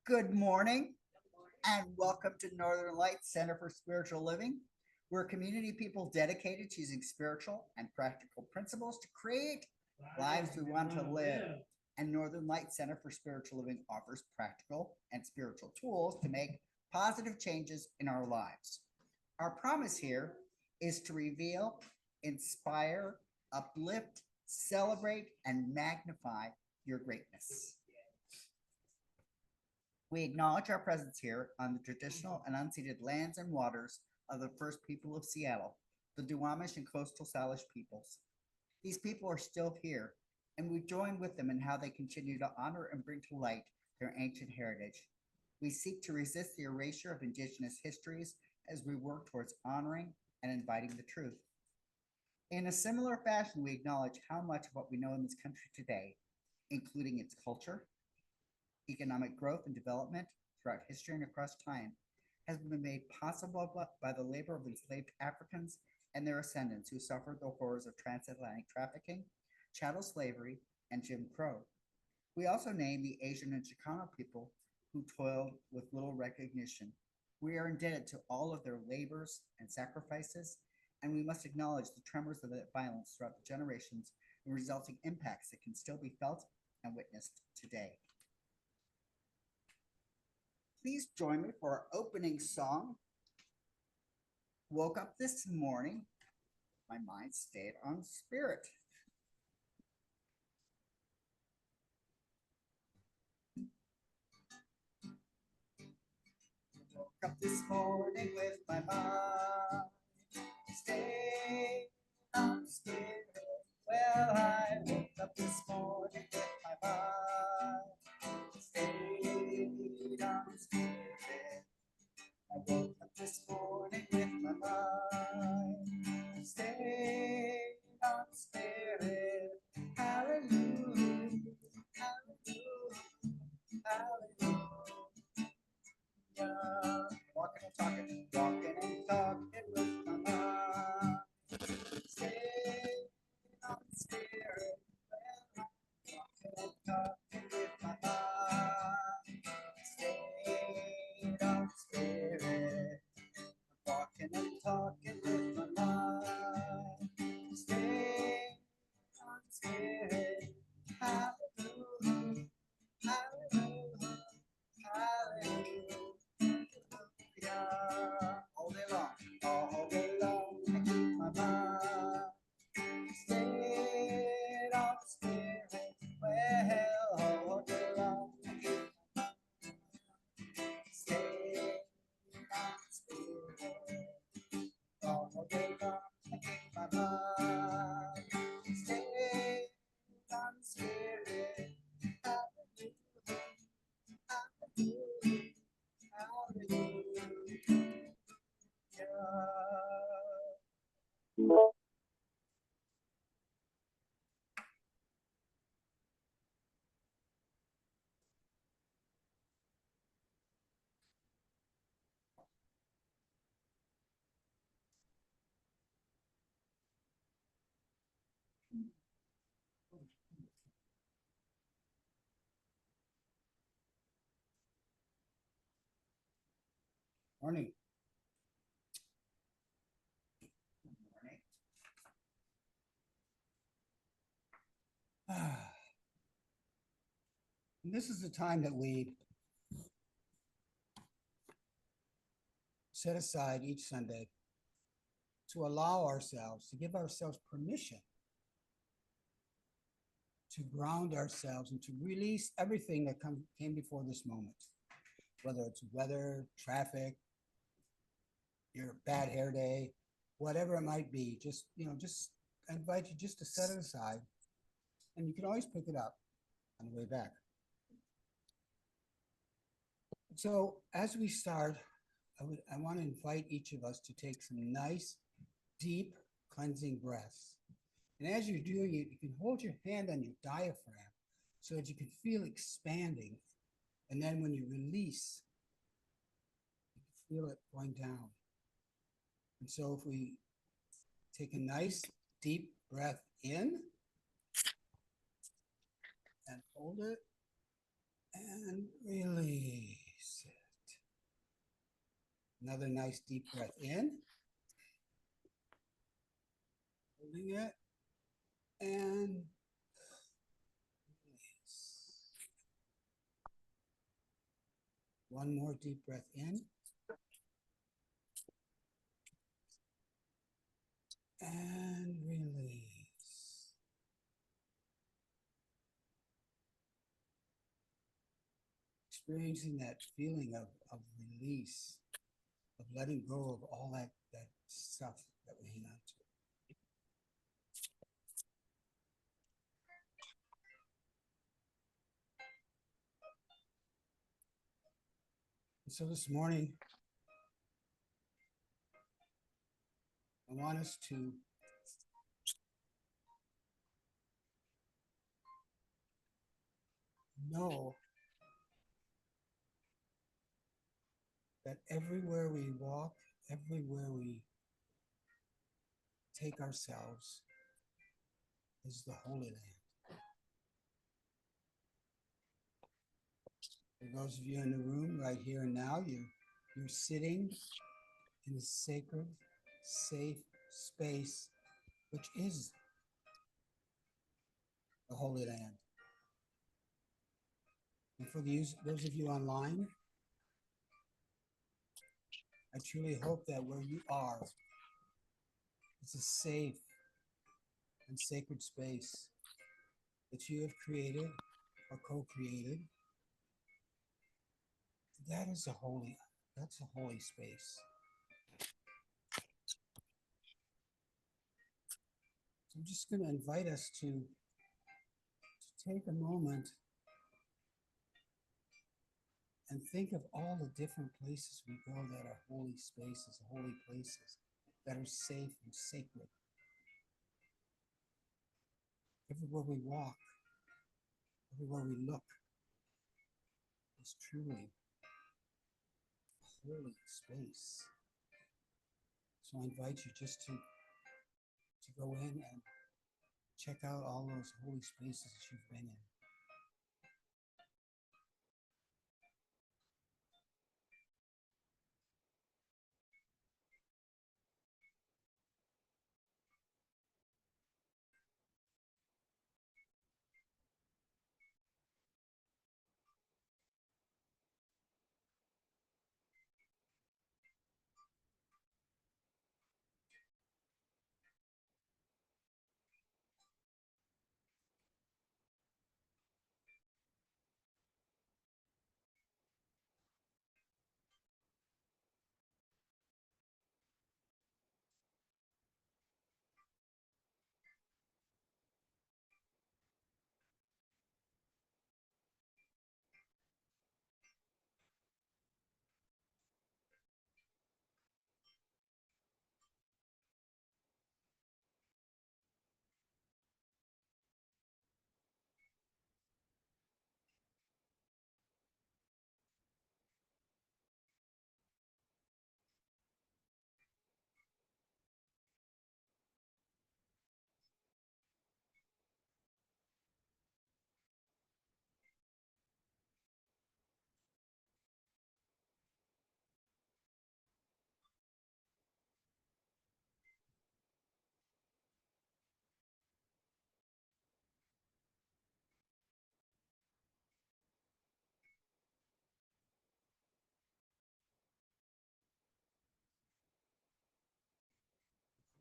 Good morning and welcome to Northern Lights Center for Spiritual Living. We're a community of people dedicated to using spiritual and practical principles to create lives we want to live. And Northern Lights Center for Spiritual Living offers practical and spiritual tools to make positive changes in our lives. Our promise here is to reveal, inspire, uplift, celebrate, and magnify your greatness. We acknowledge our presence here on the traditional and unceded lands and waters of the first people of Seattle, the Duwamish and coastal Salish peoples. These people are still here, and we join with them in how they continue to honor and bring to light their ancient heritage. We seek to resist the erasure of Indigenous histories as we work towards honoring and inviting the truth. In a similar fashion, we acknowledge how much of what we know in this country today, including its culture, economic growth and development throughout history and across time, has been made possible by the labor of enslaved Africans and their ascendants who suffered the horrors of transatlantic trafficking, chattel slavery, and Jim Crow. We also name the Asian and Chicano people who toiled with little recognition. We are indebted to all of their labors and sacrifices, and we must acknowledge the tremors of that violence throughout the generations and resulting impacts that can still be felt and witnessed today. Please join me for our opening song. Woke up this morning, my mind stayed on spirit. Woke up this morning with my mind stayed on spirit. Well, I woke up this morning with my mind stayed on spirit. I woke up this morning with my mind stayed on spirit. Hallelujah, hallelujah, hallelujah. Walking and talking with my mind. Stayed on spirit. Walking and talking with my mind. Stayed on spirit. Walking and talking with my mind. Stayed on spirit. Hallelujah. Hallelujah. Hallelujah. All day long. All day long. I keep my mind. Stayed on spirit. Well, all day long. I keep my mind. Stayed on spirit. All day long. I keep my mind. Stayed on spirit. Hallelujah. Hallelujah. Hallelujah. Morning. Morning. And this is the time that we set aside each Sunday to allow ourselves, to give ourselves permission to ground ourselves and to release everything that came before this moment, whether it's weather, traffic, your bad hair day, whatever it might be. Just, just I invite you just to set it aside, and you can always pick it up on the way back. So as we start, I want to invite each of us to take some nice, deep, cleansing breaths. And as you're doing it, you can hold your hand on your diaphragm so that you can feel expanding. And then when you release, you can feel it going down. And so if we take a nice, deep breath in and hold it And release it. Another nice deep breath in. Holding it. And release. One more deep breath in. And release. Experiencing that feeling of release, of letting go of all that stuff that we hang on to. And so this morning, I want us to know that everywhere we walk, everywhere we take ourselves is the Holy Land. For those of you in the room right here and now, you're sitting in a sacred, safe space, which is the Holy Land. And for those of you online, I truly hope that where you are, it's a safe and sacred space that you have created or co-created. That's a holy space. So I'm just going to invite us to take a moment and think of all the different places we go that are holy spaces, holy places, that are safe and sacred. Everywhere we walk, everywhere we look, is truly a holy space. So I invite you just to go in and check out all those holy spaces that you've been in.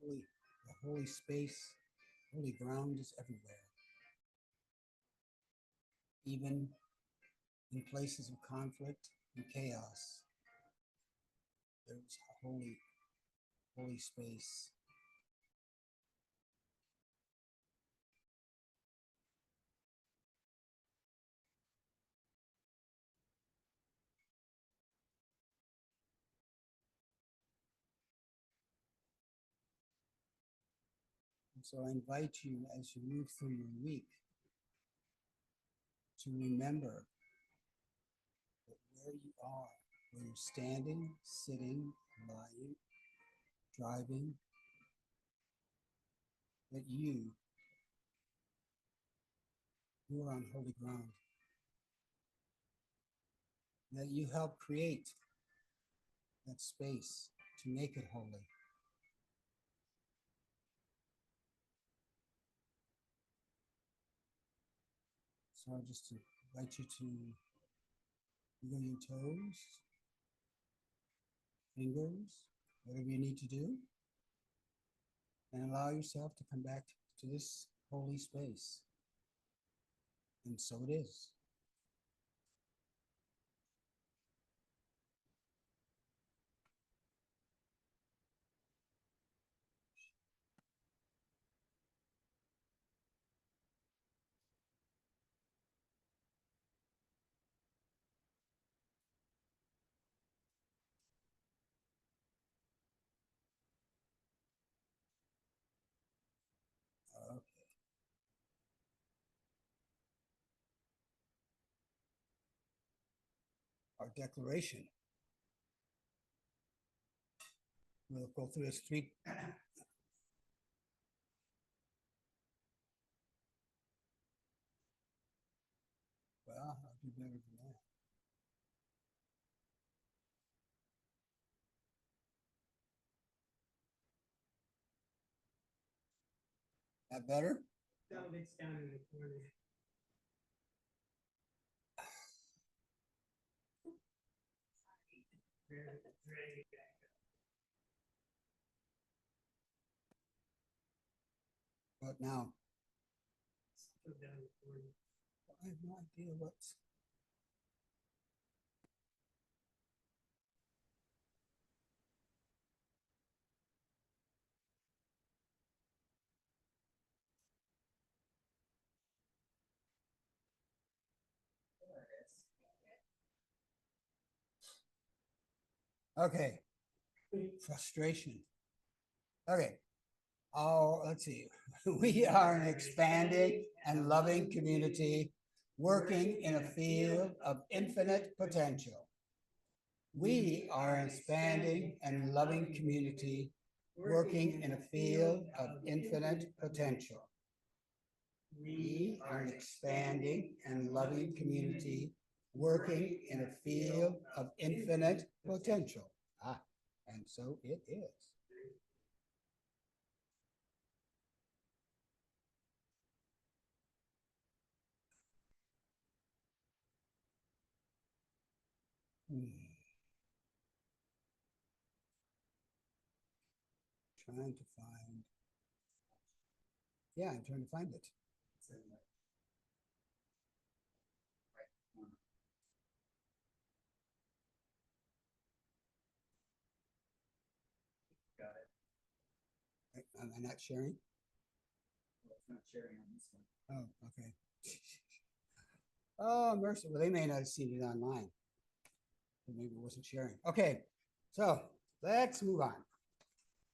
The holy space, holy ground is everywhere. Even in places of conflict and chaos, there's a holy space. And so I invite you as you move through your week to remember that where you are, where you're standing, sitting, lying, driving, that you are on holy ground. that you help create that space to make it holy. So I just invite you to wiggle your toes, fingers, whatever you need to do, and allow yourself to come back to this holy space. And so it is. Okay. Our declaration. We'll go through this three. Well, I'll do better than that. That better? It's down in the corner. But now, Still down in the corner. I have no idea what's. Okay. Frustration. Okay. Oh, let's see. We are an expanding and loving community working in a field of infinite potential. We are an expanding and loving community working in a field of infinite potential. We are an expanding and loving community working in a field of infinite potential. Ah, and so it is. Trying to find. Yeah, I'm trying to find it. Got it. Am I not sharing? Well, it's not sharing on this one. Oh, okay. Oh, mercy. Well, they may not have seen it online. Maybe it wasn't sharing. Okay, so let's move on.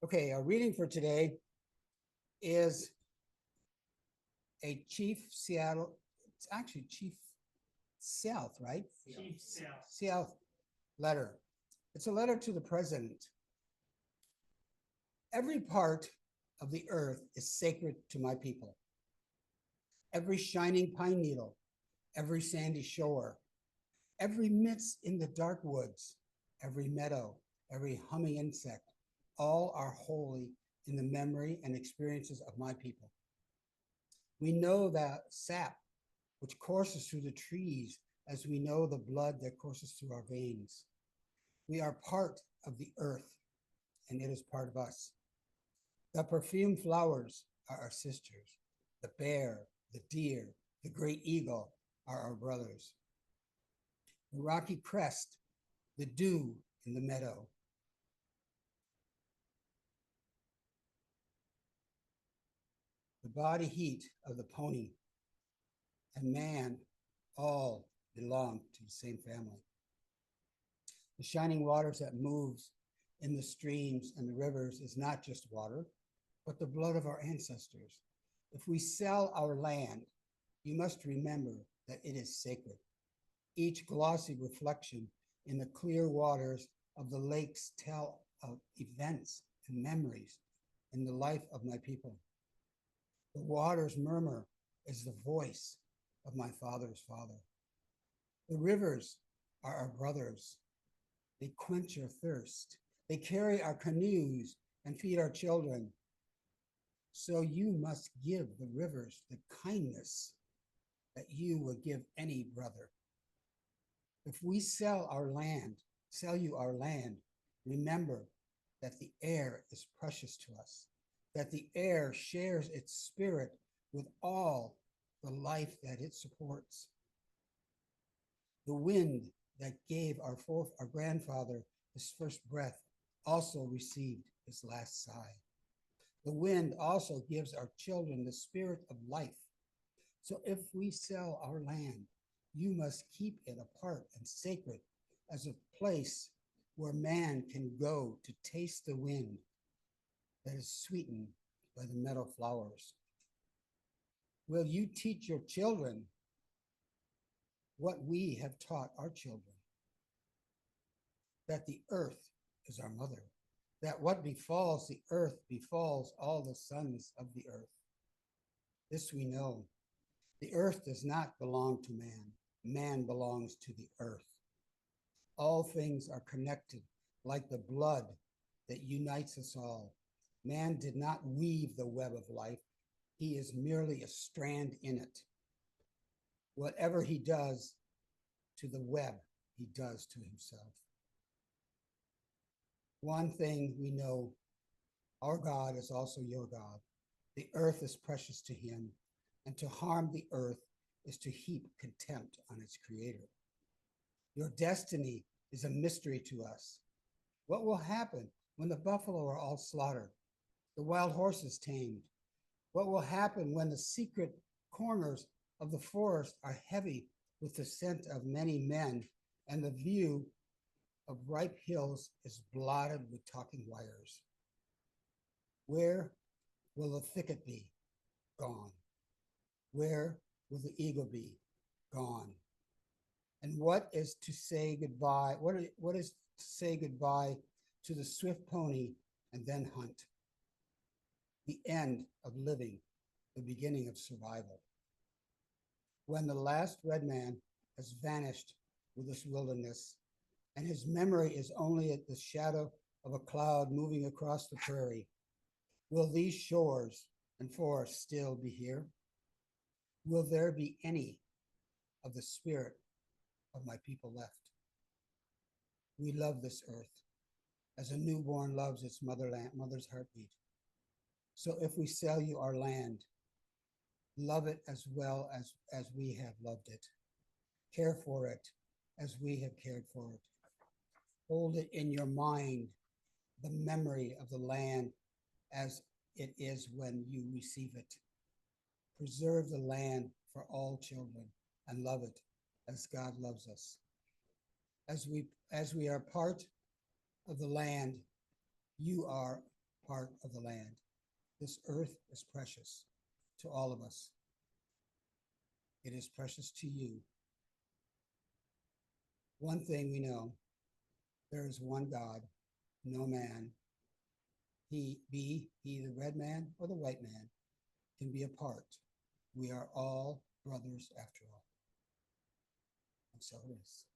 Okay, our reading for today is a Chief Seattle, it's actually Chief South, right? Chief South. South letter. It's a letter to the president. Every part of the earth is sacred to my people. Every shining pine needle, every sandy shore, every mist in the dark woods, every meadow, every humming insect, all are holy in the memory and experiences of my people. We know that sap which courses through the trees as we know the blood that courses through our veins. We are part of the earth, and it is part of us. The perfumed flowers are our sisters. The bear, the deer, the great eagle are our brothers. The rocky crest, the dew in the meadow. The body heat of the pony and man all belong to the same family. The shining waters that moves in the streams and the rivers is not just water, but the blood of our ancestors. If we sell our land, you must remember that it is sacred. Each glossy reflection in the clear waters of the lakes tell of events and memories in the life of my people. The water's murmur is the voice of my father's father. The rivers are our brothers. They quench our thirst. They carry our canoes and feed our children. So you must give the rivers the kindness that you would give any brother. If we sell you our land, remember that the air is precious to us, that the air shares its spirit with all the life that it supports. The wind that gave our grandfather his first breath also received his last sigh. The wind also gives our children the spirit of life. So if we sell our land, you must keep it apart and sacred as a place where man can go to taste the wind that is sweetened by the meadow flowers. Will you teach your children what we have taught our children? That the earth is our mother, that what befalls the earth befalls all the sons of the earth. This we know. The earth does not belong to man. Man belongs to the earth. All things are connected like the blood that unites us all. Man did not weave the web of life. He is merely a strand in it. Whatever he does to the web, he does to himself. One thing we know, our God is also your God. The earth is precious to him, and to harm the earth is to heap contempt on its creator. Your destiny is a mystery to us. What will happen when the buffalo are all slaughtered, the wild horses tamed? What will happen when the secret corners of the forest are heavy with the scent of many men and the view of ripe hills is blotted with talking wires? Where will the thicket be? Gone. Where will the eagle be? Gone. And what is to say goodbye? What is to say goodbye to the swift pony and then hunt? The end of living, the beginning of survival. When the last red man has vanished with this wilderness, and his memory is only at the shadow of a cloud moving across the prairie, will these shores and forests still be here? Will there be any of the spirit of my people left? We love this earth as a newborn loves its mother's heartbeat. So if we sell you our land, love it as well as we have loved it. Care for it as we have cared for it. Hold it in your mind, the memory of the land as it is when you receive it. Preserve the land for all children and love it as God loves us. As we are part of the land, you are part of the land. This earth is precious to all of us. It is precious to you. One thing we know, there is one God, no man. He the red man or the white man, can be apart. We are all brothers after all. And so it is.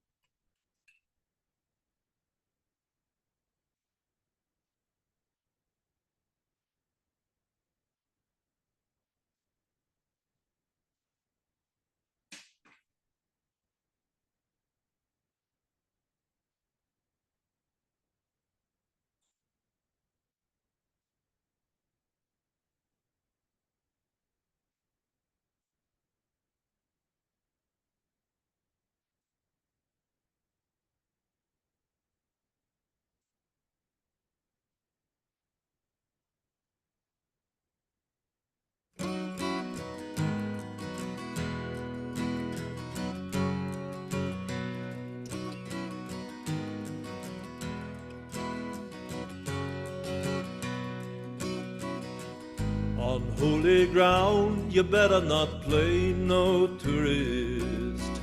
On holy ground, you better not play no tourist.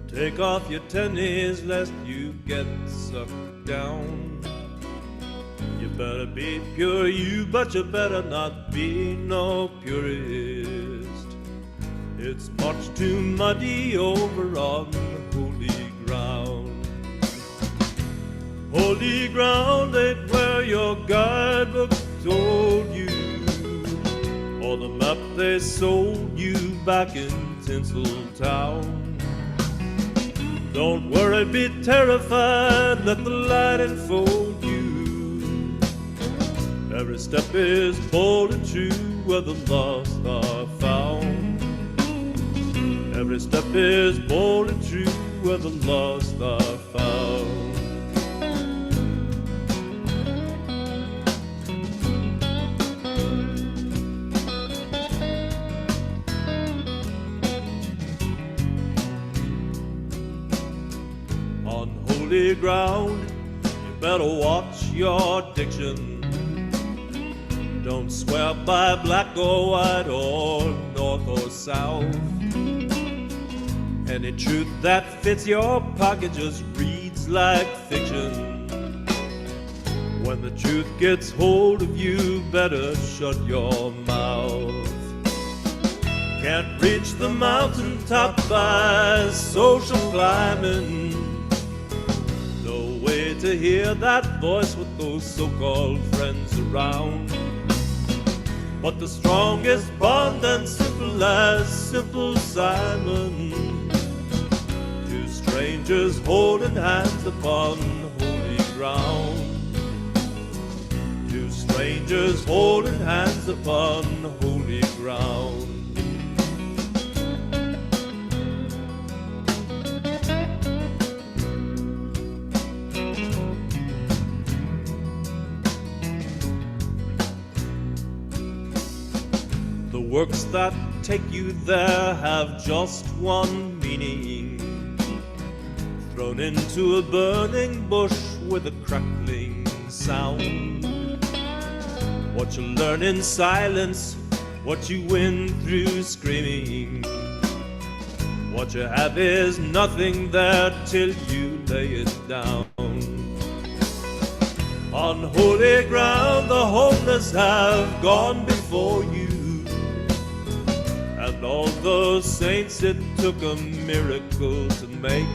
Take off your tennies lest you get sucked down. You better be pure, but you better not be no purist. It's much too muddy over on holy ground. Holy ground ain't where your guidebook told you, or the map they sold you back in Tinseltown. Don't worry, be terrified, let the light enfold you. Every step is bold and true where the lost are found. Every step is bold and true where the lost are found. On holy ground, you better watch your diction. Don't swear by black or white or north or south. Any truth that fits your pocket just reads like fiction. When the truth gets hold of you, better shut your mouth. Can't reach the mountaintop by social climbing. No way to hear that voice with those so-called friends around. But the strongest bond and simple as Simple Simon. Two strangers holding hands upon holy ground. Two strangers holding hands upon holy ground. The works that take you there have just one meaning. Thrown into a burning bush with a crackling sound. What you learn in silence, what you win through screaming. What you have is nothing there till you lay it down. On holy ground the homeless have gone before you. And all those saints it took a miracle to make.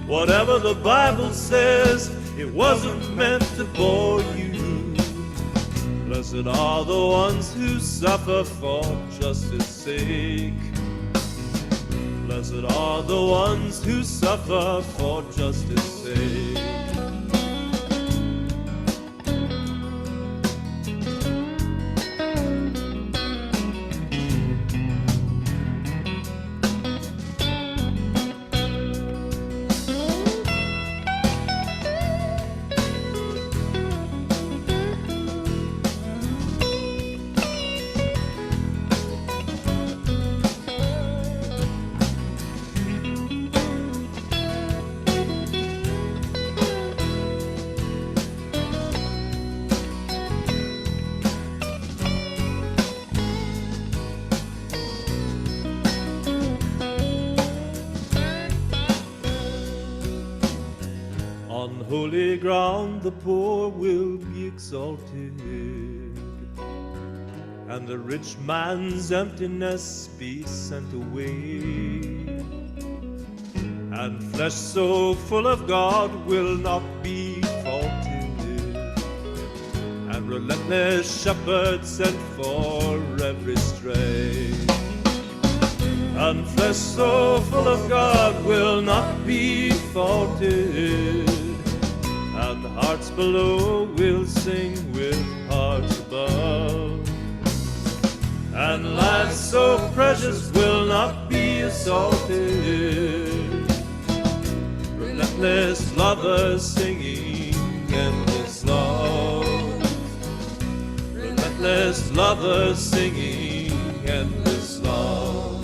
Whatever the Bible says, it wasn't meant to bore you. Blessed are the ones who suffer for justice' sake. Blessed are the ones who suffer for justice' sake. On holy ground the poor will be exalted, and the rich man's emptiness be sent away. And flesh so full of God will not be faulted, and relentless shepherds sent for every stray. And flesh so full of God will not be faulted, and the hearts below will sing with hearts above. And life so precious will not be assaulted, relentless lovers singing endless love. Relentless lovers singing endless love.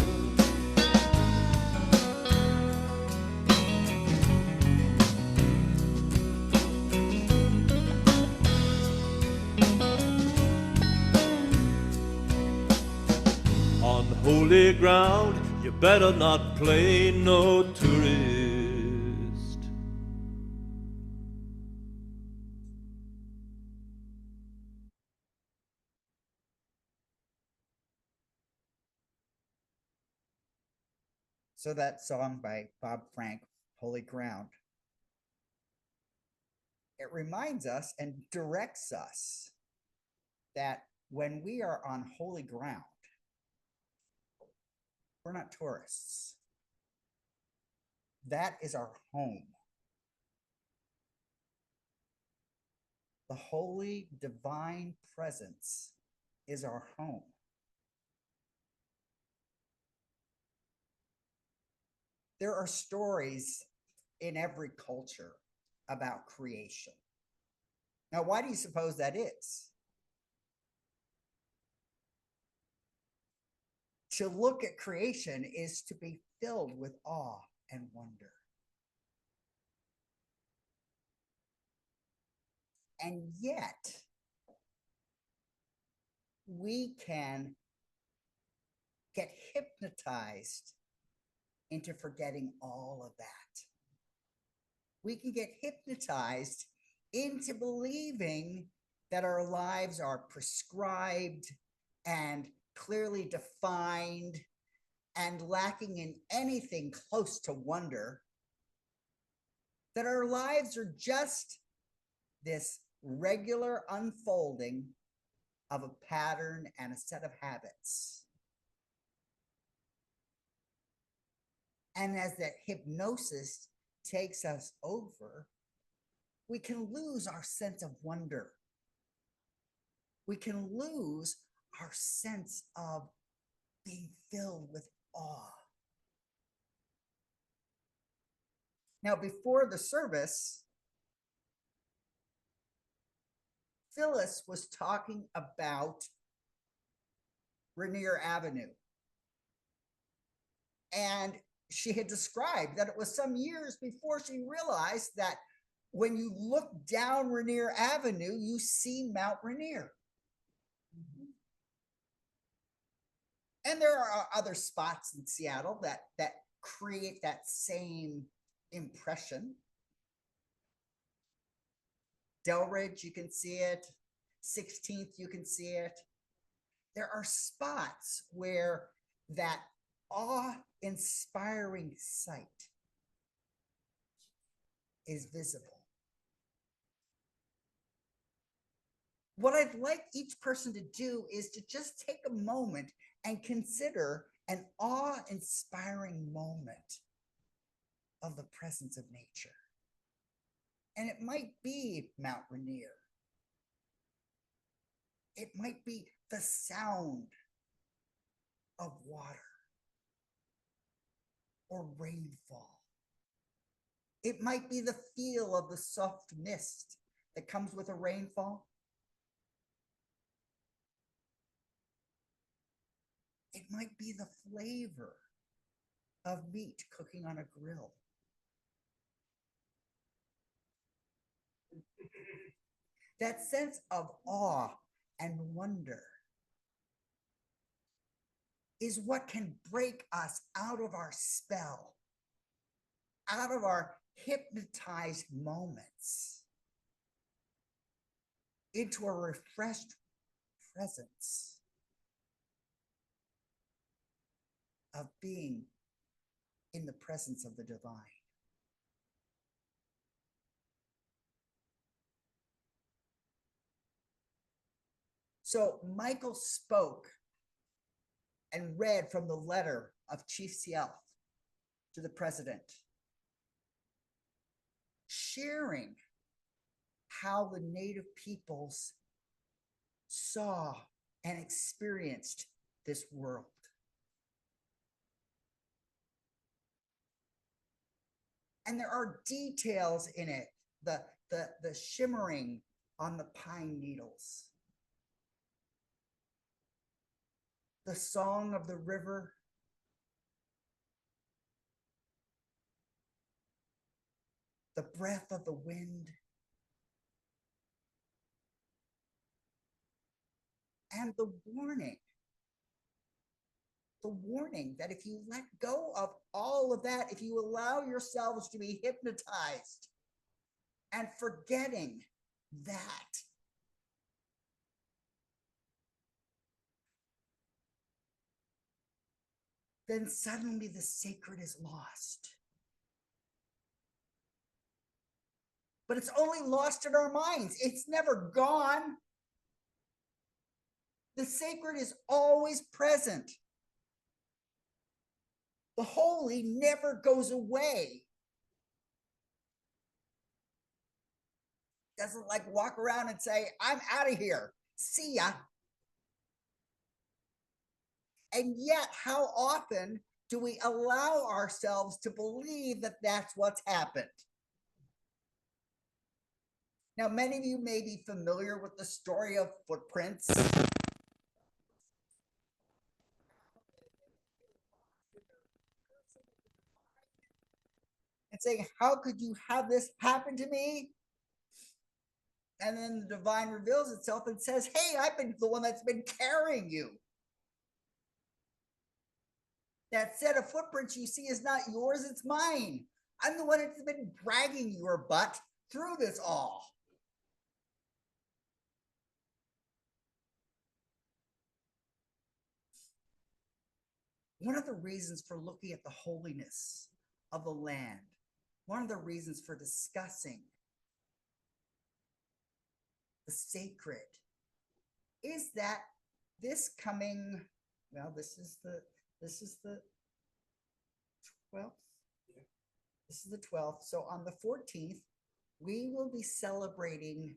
On holy ground, you better not play no tourist. So that song by Bob Frank, Holy Ground. it reminds us and directs us that when we are on holy ground, we're not tourists. That is our home. The holy divine presence is our home. There are stories in every culture about creation. Now, why do you suppose that is? To look at creation is to be filled with awe and wonder. And yet, we can get hypnotized into forgetting all of that. We can get hypnotized into believing that our lives are prescribed and clearly defined and lacking in anything close to wonder, that our lives are just this regular unfolding of a pattern and a set of habits. And as that hypnosis takes us over, we can lose our sense of wonder. We can lose our sense of being filled with awe. Now, before the service, Phyllis was talking about Rainier Avenue. And she had described that it was some years before she realized that when you look down Rainier Avenue, you see Mount Rainier. And there are other spots in Seattle that create that same impression. Delridge, you can see it. 16th, you can see it. There are spots where that awe-inspiring sight is visible. What I'd like each person to do is to just take a moment and consider an awe-inspiring moment of the presence of nature. And it might be Mount Rainier. It might be the sound of water or rainfall. It might be the feel of the soft mist that comes with a rainfall. It might be the flavor of meat cooking on a grill. That sense of awe and wonder is what can break us out of our spell, out of our hypnotized moments, into a refreshed presence of being in the presence of the divine. So Michael spoke and read from the letter of Chief CSL to the president, sharing how the native peoples saw and experienced this world. And there are details in it, the shimmering on the pine needles, the song of the river, the breath of the wind, and the warning that if you let go of all of that, if you allow yourselves to be hypnotized and forgetting that, then suddenly the sacred is lost. but it's only lost in our minds. It's never gone. The sacred is always present. The holy never goes away. Doesn't like walk around and say, I'm out of here. See ya. And yet, how often do we allow ourselves to believe that that's what's happened? Now, many of you may be familiar with the story of footprints. And saying, how could you have this happen to me? And then the divine reveals itself and says, hey, I've been the one that's been carrying you. That set of footprints you see is not yours, it's mine. I'm the one that's been dragging your butt through this all. One of the reasons for looking at the holiness of the land, one of the reasons for discussing the sacred is that this coming, well, this is the 12th. This is the 12th. So on the 14th, we will be celebrating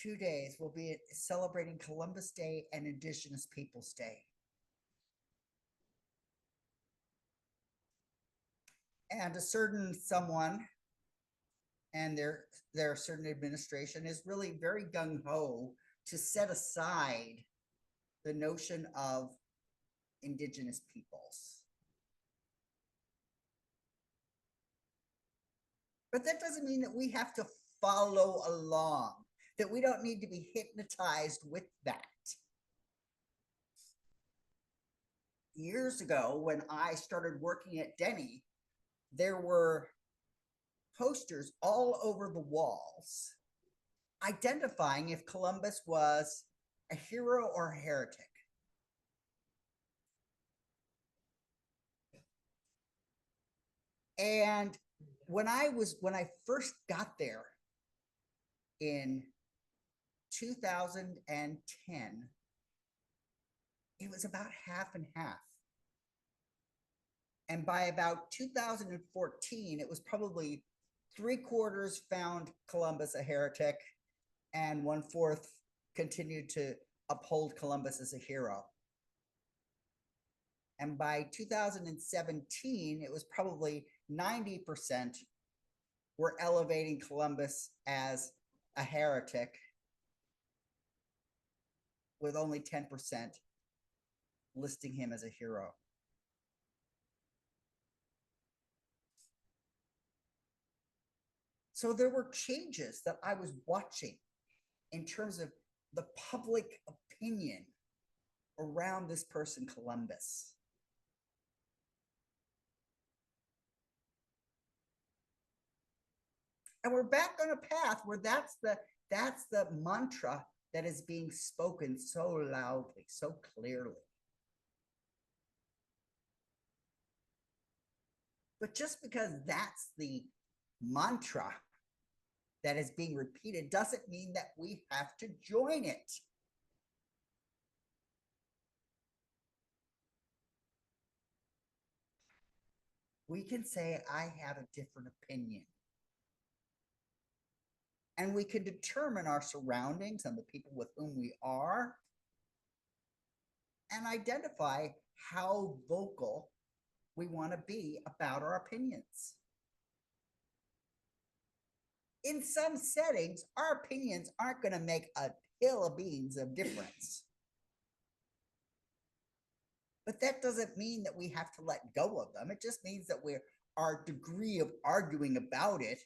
2 days. We'll be celebrating Columbus Day and Indigenous Peoples Day. And a certain someone and their certain administration is really very gung-ho to set aside the notion of Indigenous peoples. But that doesn't mean that we have to follow along, that we don't need to be hypnotized with that. Years ago, when I started working at Denny, there were posters all over the walls identifying if Columbus was a hero or a heretic. And when I first got there in 2010, it was about half and half. And by about 2014, it was probably 3/4 found Columbus a heretic and 1/4 continued to uphold Columbus as a hero. And by 2017, it was probably 90% were elevating Columbus as a heretic, with only 10% listing him as a hero. So there were changes that I was watching in terms of the public opinion around this person, Columbus. And we're back on a path where that's the mantra that is being spoken so loudly, so clearly. But just because that's the mantra that is being repeated doesn't mean that we have to join it. We can say, I have a different opinion. And we can determine our surroundings and the people with whom we are and identify how vocal we want to be about our opinions. In some settings, our opinions aren't going to make a hill of beans of difference. But that doesn't mean that we have to let go of them. It just means that our degree of arguing about it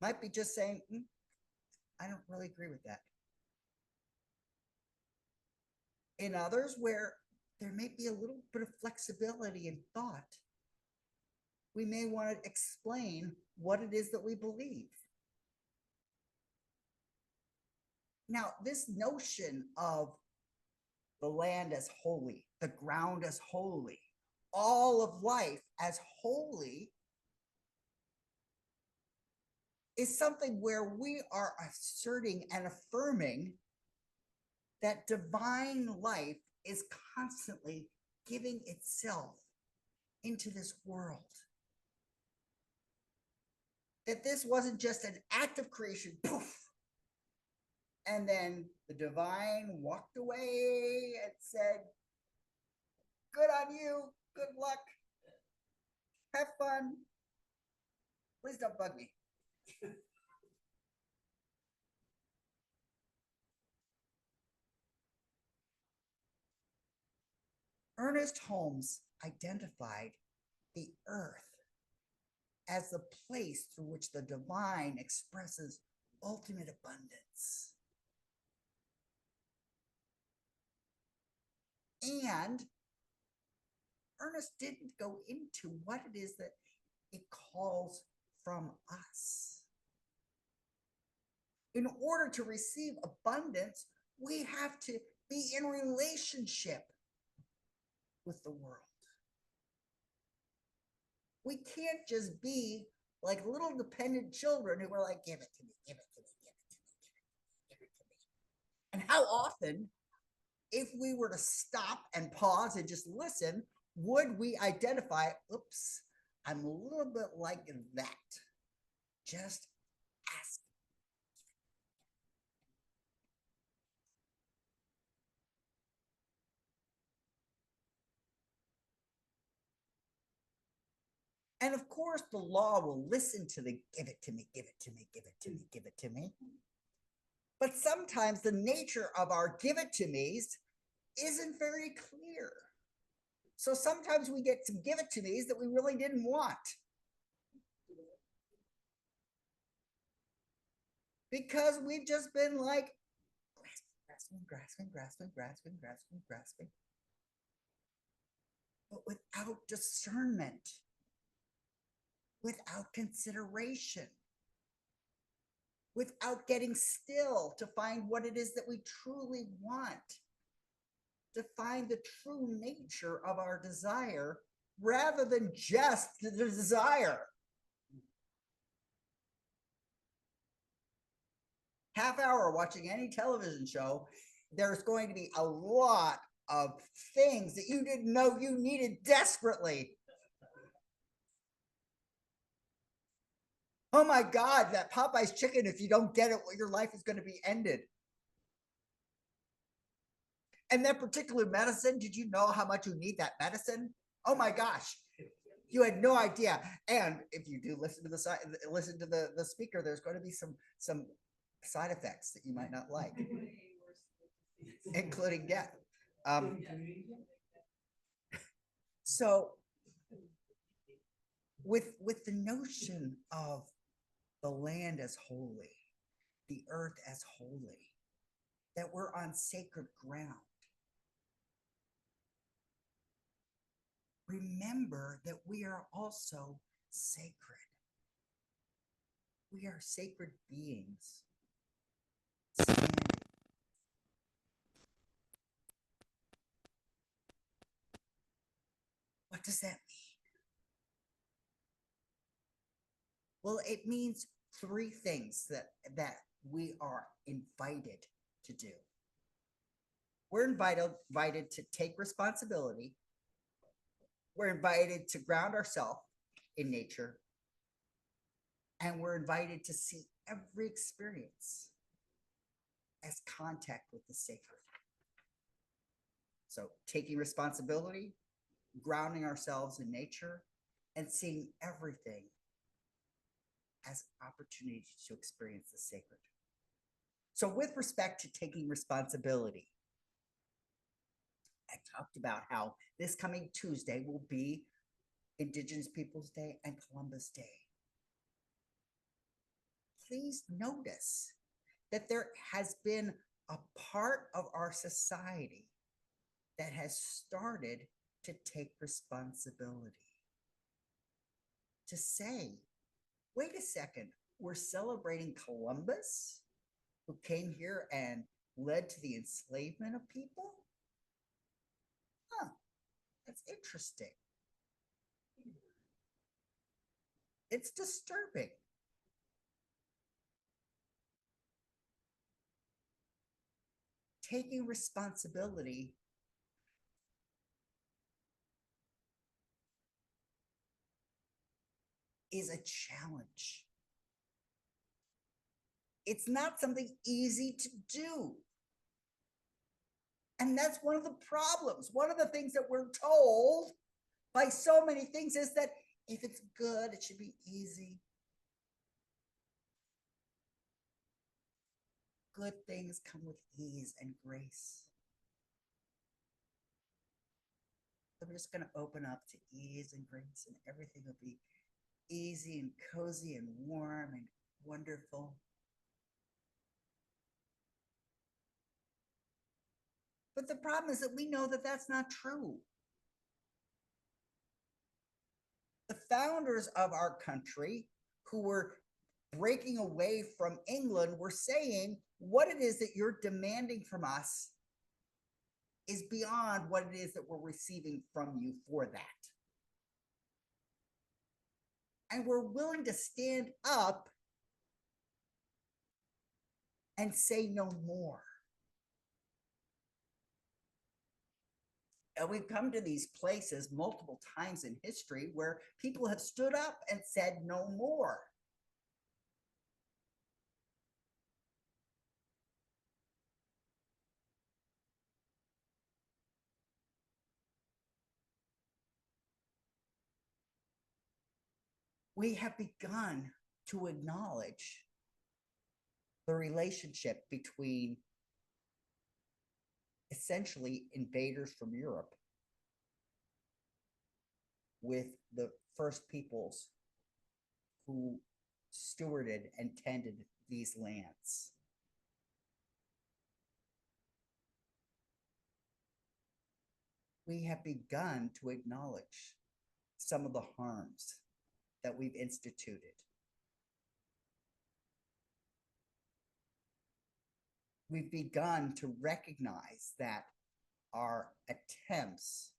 might be just saying, I don't really agree with that. In others, where there may be a little bit of flexibility in thought, we may want to explain what it is that we believe. Now, this notion of the land as holy, the ground as holy, all of life as holy is something where we are asserting and affirming that divine life is constantly giving itself into this world. That this wasn't just an act of creation, poof, and then the divine walked away and said, good on you, good luck, have fun, please don't bug me. Ernest Holmes identified the earth as the place through which the divine expresses ultimate abundance. And Ernest didn't go into what it is that it calls from us. In order to receive abundance, we have to be in relationship with the world. We can't just be like little dependent children who are like, give it to me, give it to me, give it to me, give it to me. And how often, if we were to stop and pause and just listen, would we identify, oops, I'm a little bit like that. Just ask. And of course, the law will listen to the give it to me, give it to me, give it to me, give it to me. But sometimes the nature of our give it to me's isn't very clear. So sometimes we get some give it to me's that we really didn't want. Because we've just been like grasping, grasping, grasping, grasping, grasping, grasping. But without discernment, without consideration, without getting still to find what it is that we truly want, to find the true nature of our desire rather than just the desire. Half hour watching any television show, there's going to be a lot of things that you didn't know you needed desperately. Oh my God, that Popeye's chicken, if you don't get it, your life is going to be ended. And that particular medicine, did you know how much you need that medicine? Oh my gosh, you had no idea. And if you do listen to the speaker, there's going to be some side effects that you might not like, including death. So with the notion of the land as holy, the earth as holy, that we're on sacred ground, remember that we are also sacred. We are sacred beings. Standing. What does that mean? Well, it means three things that we are invited to do. We're invited to take responsibility. We're invited to ground ourselves in nature. And we're invited to see every experience as contact with the sacred. So taking responsibility, grounding ourselves in nature, and seeing everything as opportunity to experience the sacred. So with respect to taking responsibility, I talked about how this coming Tuesday will be Indigenous Peoples Day and Columbus Day. Please notice that there has been a part of our society that has started to take responsibility. To say, wait a second, we're celebrating Columbus, who came here and led to the enslavement of people? Huh, that's interesting. It's disturbing. taking responsibility is a challenge. It's not something easy to do. And that's one of the problems. One of the things that we're told by so many things is that if it's good, it should be easy. Good things come with ease and grace. So we're just going to open up to ease and grace, and everything will be easy and cozy and warm and wonderful. But the problem is that we know that that's not true. The founders of our country, who were breaking away from England, were saying what it is that you're demanding from us is beyond what it is that we're receiving from you for that. And we're willing to stand up and say no more. And we've come to these places multiple times in history where people have stood up and said no more. We have begun to acknowledge the relationship between essentially invaders from Europe with the first peoples who stewarded and tended these lands. We have begun to acknowledge some of the harms that we've instituted. We've begun to recognize that our attempts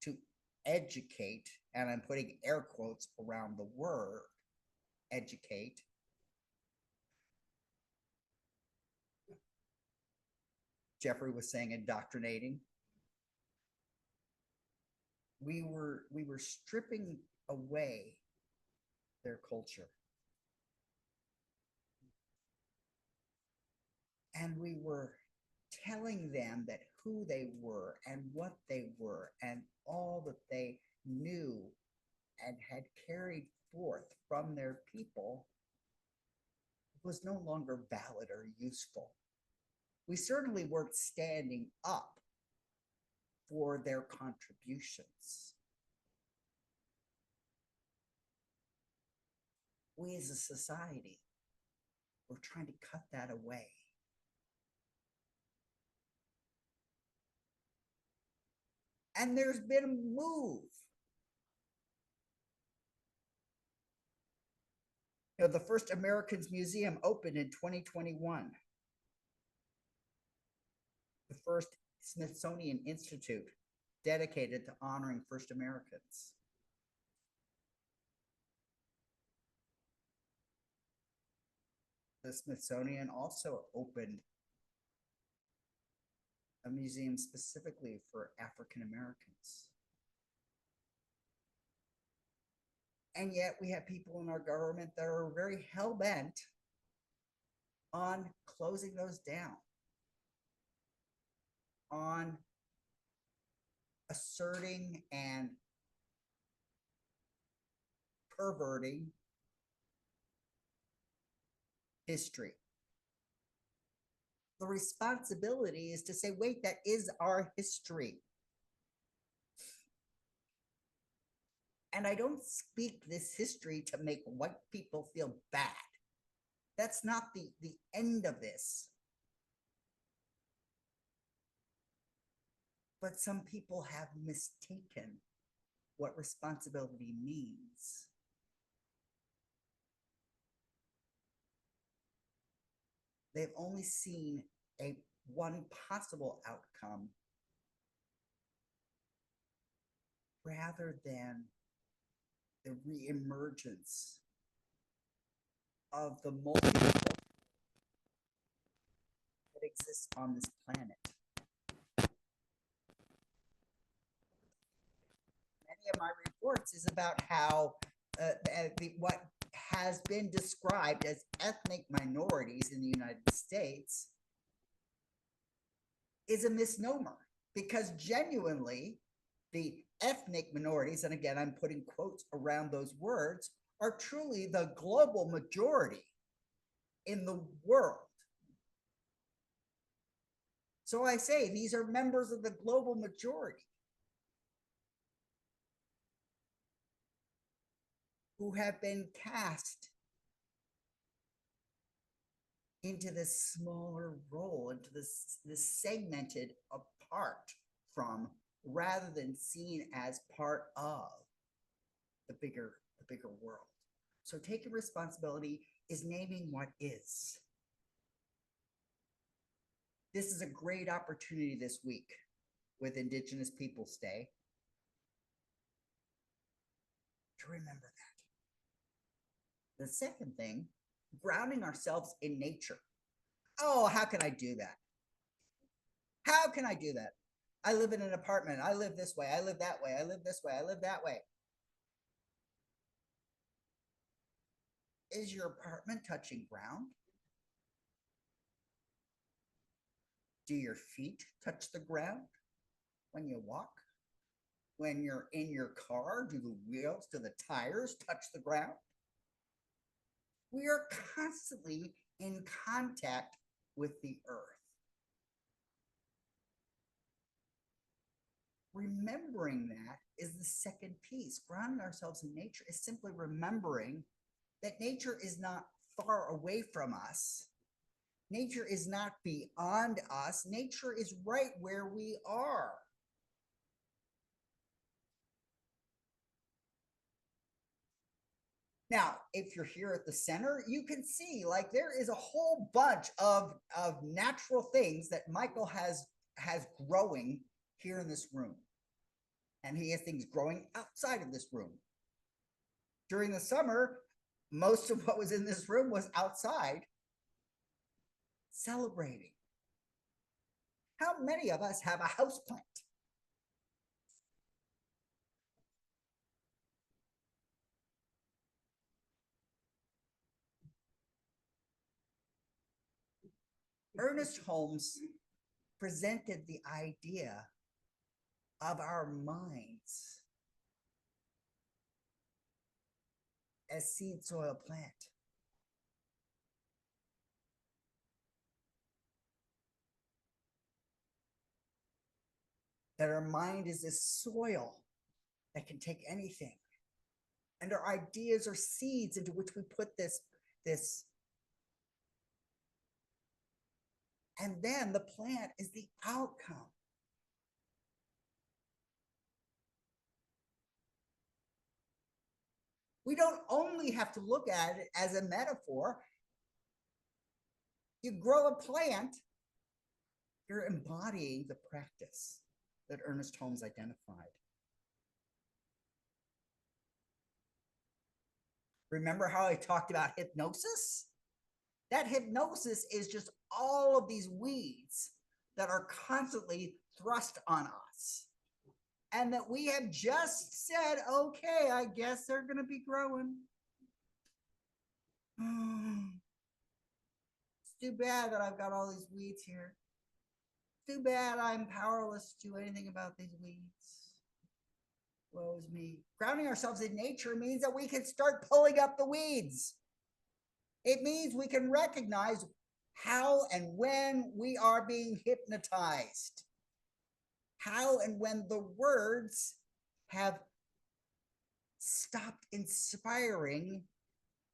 to educate, and I'm putting air quotes around the word educate, Jeffrey was saying indoctrinating. We were stripping away their culture. And we were telling them that who they were and what they were and all that they knew and had carried forth from their people was no longer valid or useful. We certainly weren't standing up for their contributions. We as a society were trying to cut that away. And there's been a move. You know, the first Americans Museum opened in 2021. The first Smithsonian Institute dedicated to honoring first Americans. The Smithsonian also opened a museum specifically for African Americans. And yet we have people in our government that are very hell-bent on closing those down, on asserting and perverting history. The responsibility is to say, wait, that is our history. And I don't speak this history to make white people feel bad. That's not the end of this. But some people have mistaken what responsibility means. They've only seen one possible outcome rather than the reemergence of the multiple that exists on this planet. Many of my reports is about how what has been described as ethnic minorities in the United States is a misnomer, because genuinely the ethnic minorities, and again, I'm putting quotes around those words, are truly the global majority in the world. So I say these are members of the global majority who have been cast into this smaller role, into this segmented apart from, rather than seen as part of the bigger world. So taking responsibility is naming what is. This is a great opportunity this week with Indigenous Peoples Day to remember that. The second thing, grounding ourselves in nature. Oh, how can I do that? How can I do that? I live in an apartment. I live this way. I live that way. I live this way. I live that way. Is your apartment touching ground? Do your feet touch the ground when you walk? When you're in your car, do the wheels, do the tires touch the ground? We are constantly in contact with the earth. Remembering that is the second piece. Grounding ourselves in nature is simply remembering that nature is not far away from us. Nature is not beyond us. Nature is right where we are. Now, if you're here at the center, you can see like there is a whole bunch of natural things that Michael has growing here in this room. And he has things growing outside of this room. During the summer, most of what was in this room was outside, celebrating. How many of us have a house plant? Ernest Holmes presented the idea of our minds as seed soil plant. That our mind is this soil that can take anything. And our ideas are seeds into which we put this. And then the plant is the outcome. We don't only have to look at it as a metaphor. You grow a plant, you're embodying the practice that Ernest Holmes identified. Remember how I talked about hypnosis? That hypnosis is just all of these weeds that are constantly thrust on us. And that we have just said, okay, I guess they're going to be growing. It's too bad that I've got all these weeds here. Too bad I'm powerless to do anything about these weeds. Woe is me. Grounding ourselves in nature means that we can start pulling up the weeds. It means we can recognize how and when we are being hypnotized. How and when the words have stopped inspiring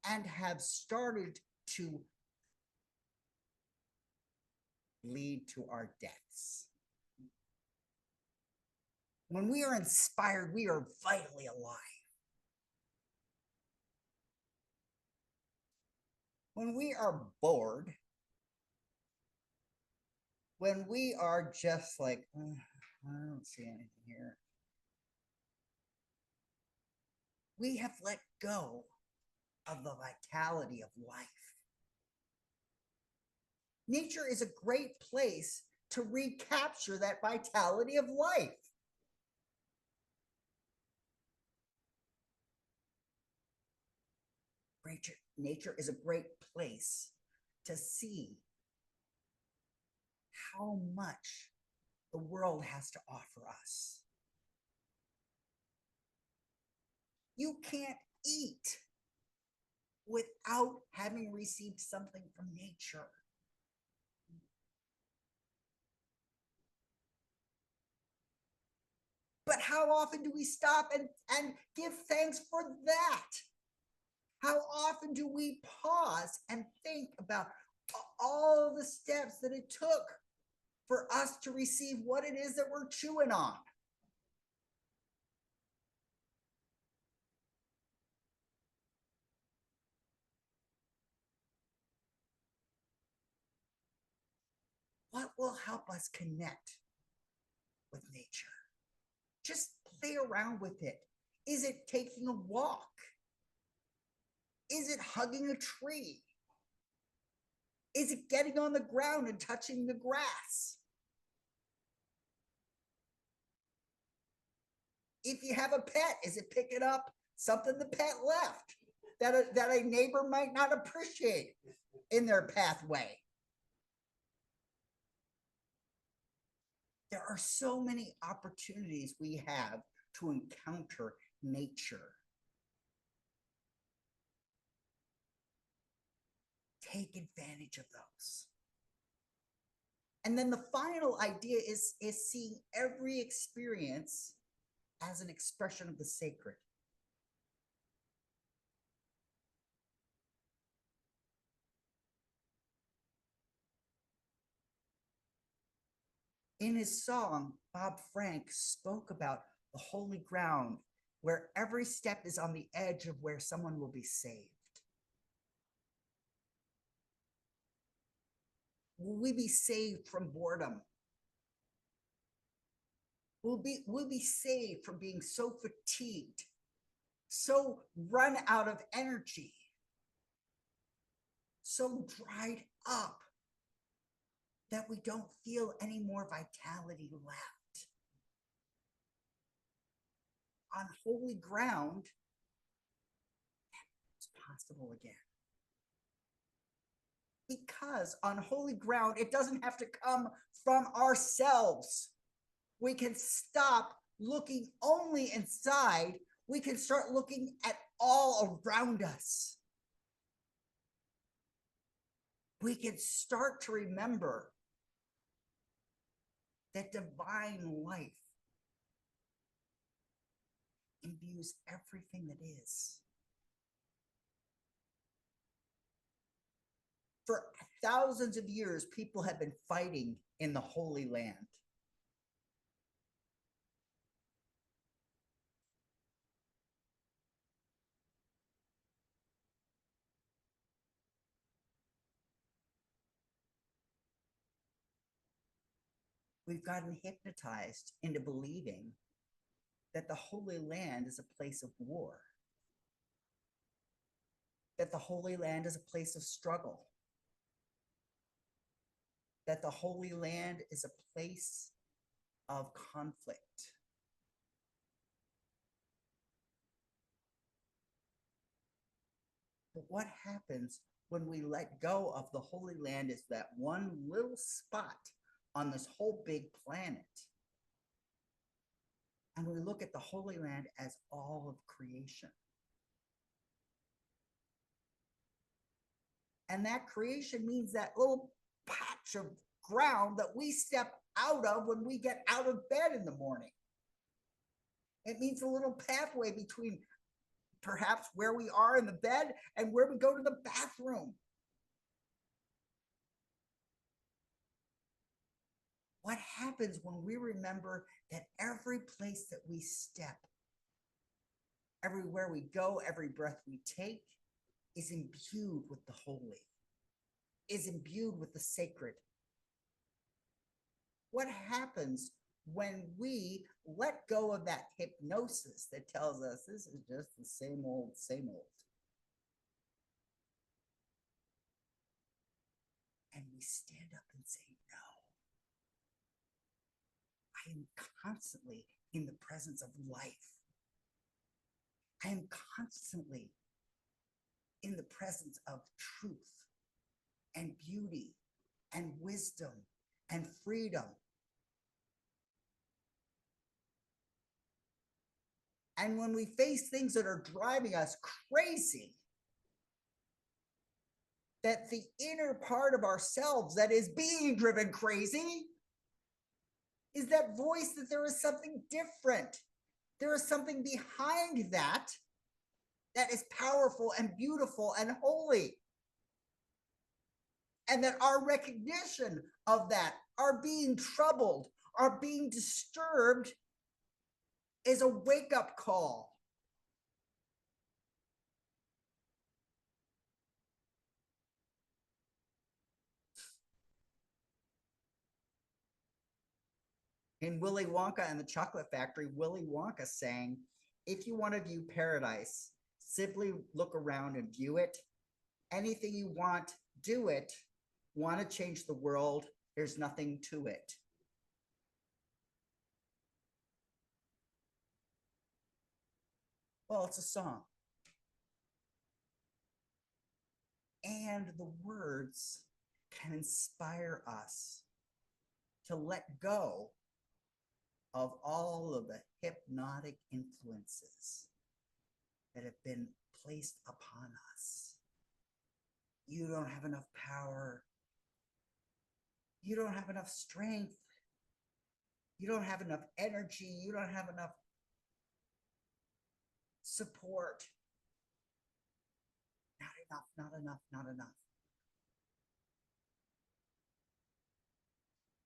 and have started to lead to our deaths. When we are inspired, we are vitally alive. When we are bored, when we are just like, I don't see anything here, we have let go of the vitality of life. Nature is a great place to recapture that vitality of life. Nature is a great place to see how much the world has to offer us. You can't eat without having received something from nature. But how often do we stop and give thanks for that? How often do we pause and think about all the steps that it took for us to receive what it is that we're chewing on? What will help us connect with nature? Just play around with it. Is it taking a walk? Is it hugging a tree? Is it getting on the ground and touching the grass? If you have a pet, is it picking up something the pet left that a neighbor might not appreciate in their pathway? There are so many opportunities we have to encounter nature. Take advantage of those. And then the final idea is seeing every experience as an expression of the sacred. In his song, Bob Frank spoke about the holy ground where every step is on the edge of where someone will be saved. Will we be saved from boredom? We'll be saved from being so fatigued, so run out of energy, so dried up that we don't feel any more vitality left. On holy ground, it's possible again. Because on holy ground, it doesn't have to come from ourselves. We can stop looking only inside. We can start looking at all around us. We can start to remember that divine life imbues everything that is. For thousands of years, people have been fighting in the Holy Land. We've gotten hypnotized into believing that the Holy Land is a place of war, that the Holy Land is a place of struggle, that the Holy Land is a place of conflict. But what happens when we let go of the Holy Land is that one little spot on this whole big planet. And we look at the Holy Land as all of creation. And that creation means that little patch of ground that we step out of when we get out of bed in the morning. It means a little pathway between perhaps where we are in the bed and where we go to the bathroom. What happens when we remember that every place that we step, everywhere we go, every breath we take is imbued with the holy, is imbued with the sacred? What happens when we let go of that hypnosis that tells us this is just the same old, and we we stand up and say, no. I am constantly in the presence of life. I am constantly in the presence of truth and beauty and wisdom and freedom. And when we face things that are driving us crazy, that the inner part of ourselves that is being driven crazy is that voice that there is something different. There is something behind that that is powerful and beautiful and holy. And that our recognition of that, our being troubled, our being disturbed, is a wake-up call. In Willy Wonka and the Chocolate Factory, Willy Wonka saying, if you want to view paradise, simply look around and view it. Anything you want, do it. Want to change the world, there's nothing to it. Well, it's a song. And the words can inspire us to let go of all of the hypnotic influences that have been placed upon us. You don't have enough power. You don't have enough strength. You don't have enough energy. You don't have enough support. Not enough, not enough, not enough.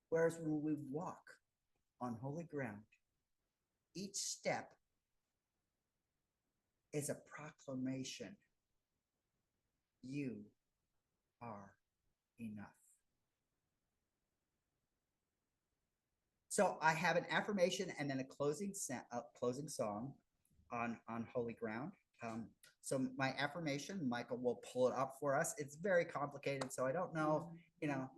Whereas when we walk on holy ground, each step is a proclamation. You are enough. So I have an affirmation and then a closing song on holy ground. So my affirmation, Michael will pull it up for us. It's very complicated, so I don't know, you know.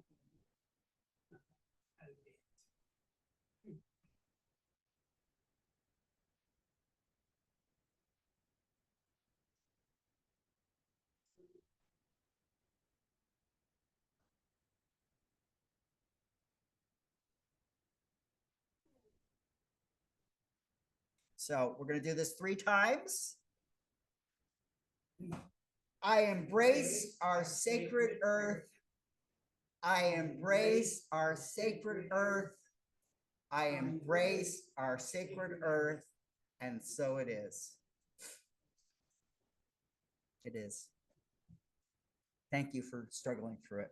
So we're going to do this 3 times. I embrace our sacred earth. I embrace our sacred earth. I embrace our sacred earth. And so it is. It is. Thank you for struggling through it.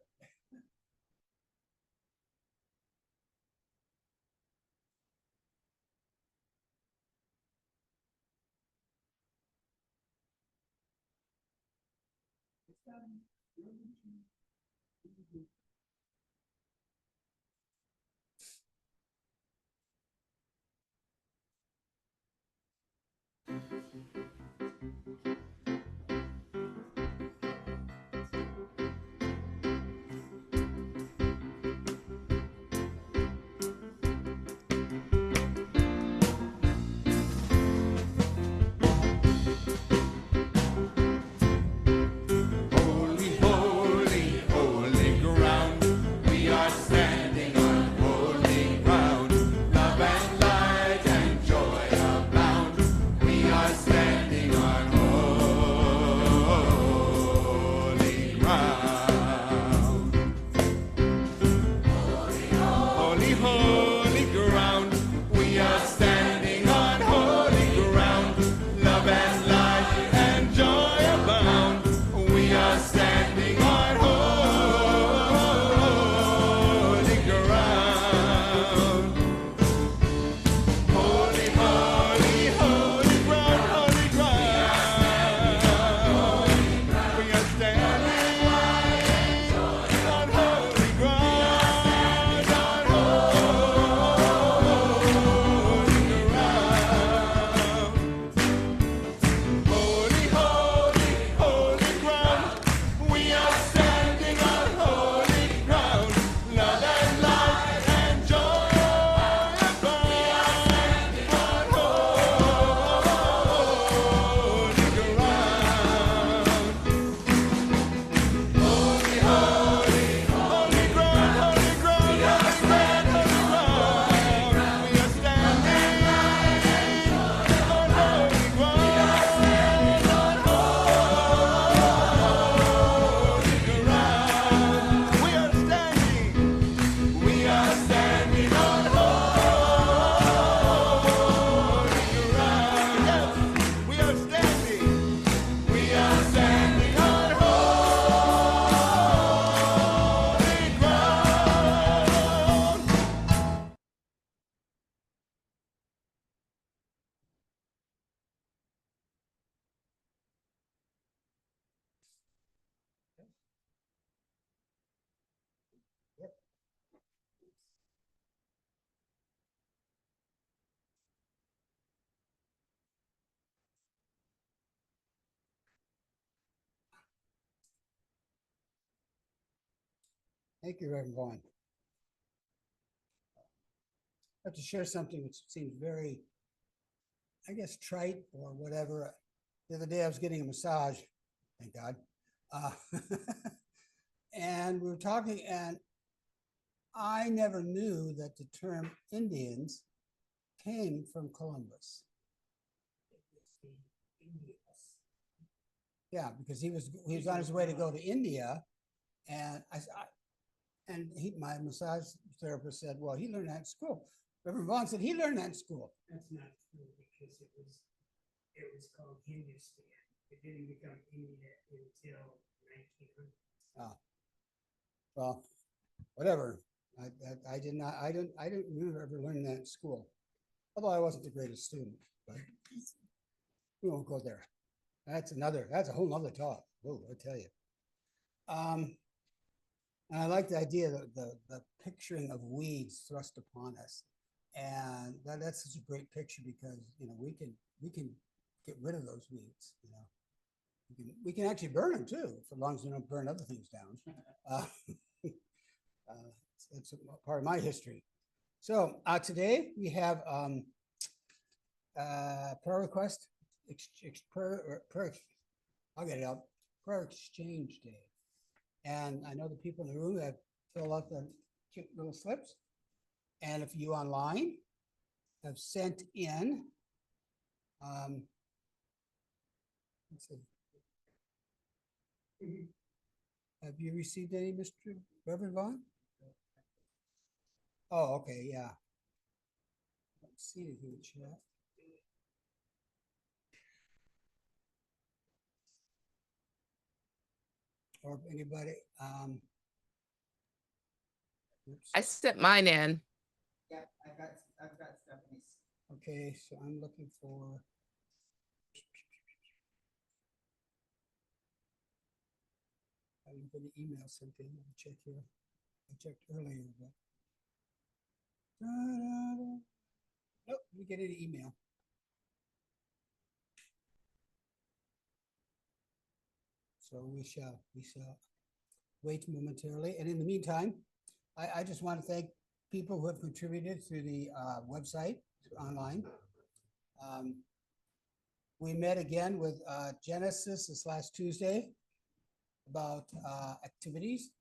Standing Thank you, Reverend Vaughan. I have to share something which seems very, I guess, trite or whatever. The other day I was getting a massage, thank God. And we were talking, and I never knew that the term Indians came from Columbus. Yeah, because he was on his way to go to India, and my massage therapist said, "Well, he learned that in school." Reverend Vaughan said he learned that in school. That's not true because it was called Hindustan. It didn't become India until 1900. Oh, well, whatever. I didn't really ever learn that in school, although I wasn't the greatest student. But we won't go there. That's a whole nother talk. Oh, I tell you. And I like the idea that the picturing of weeds thrust upon us, and that's such a great picture because we can get rid of those weeds. We can actually burn them too, as long as we don't burn other things down. It's a part of my history. So today we have prayer request, I'll get it up, prayer exchange day. And I know the people in the room have filled out the cute little slips. And if you online have sent in, let's see. Have you received any, Mr. Reverend Vaughan? Oh, okay, yeah. Let's see if you chat. Or anybody, oops. I sent mine in. Yeah, I've got Stephanie's. Okay, so I'm looking for. I didn't get an email sent in. Let me check here. I checked earlier, but. Nope, we get an email. So we shall wait momentarily. And in the meantime, I just want to thank people who have contributed through the website online. We met again with Genesis this last Tuesday about activities.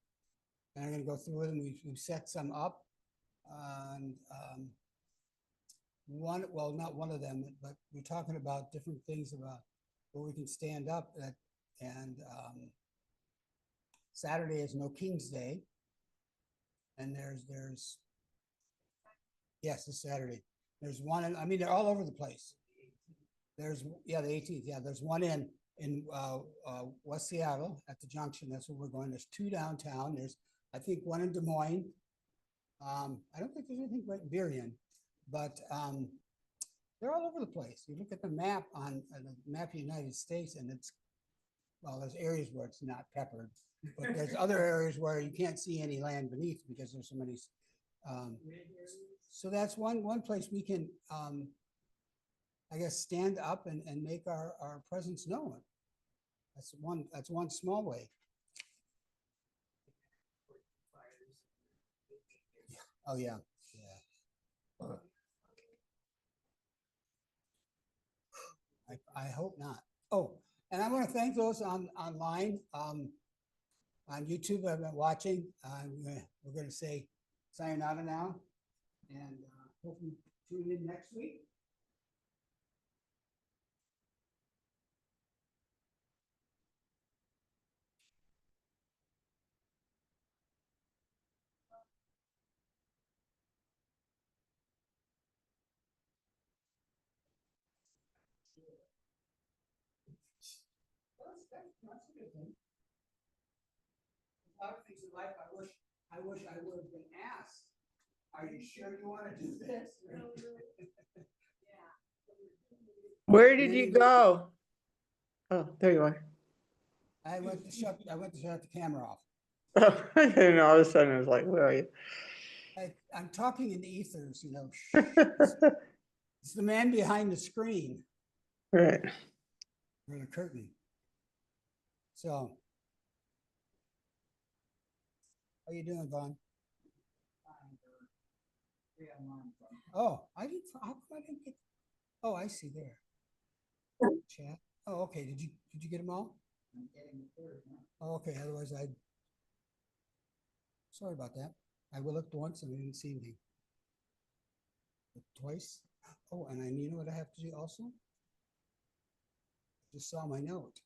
And I'm going to go through them. We've set some up. And not one of them, but we're talking about different things about where we can stand up at. And Saturday is No King's Day. And there's yes, it's Saturday. There's one, I mean, they're all over the place. There's, the 18th. Yeah, there's one in West Seattle at the junction. That's where we're going. There's two downtown. There's, I think, one in Des Moines. I don't think there's anything right in Burien, but they're all over the place. You look at the map on the map of the United States, and there's areas where it's not peppered, but there's other areas where you can't see any land beneath because there's so many. So that's one place we can, I guess, stand up and make our presence known. That's one small way. Oh yeah. I hope not. Oh, and I want to thank those online on YouTube I've been watching. We're going to say sayonara now, and hope you tune in next week. That's a good thing. A lot of things in life I wish I would have been asked. Are you sure you want to do this? Where did you go? Oh, there you are. I went to shut the camera off. Oh, and all of a sudden I was like, where are you? I'm talking in the ethers, It's the man behind the screen. Right. Or the curtain. So How you doing, Vaughan? Fine, there are 3 alarms on. Oh, I didn't, how come I didn't get, oh, I see there. Chat. Oh, okay. Did you get them all? I'm getting the 3rd now. Oh, okay. Otherwise sorry about that. I looked once and I didn't see anything. Looked twice. Oh, and you know what I have to do also? Just saw my note.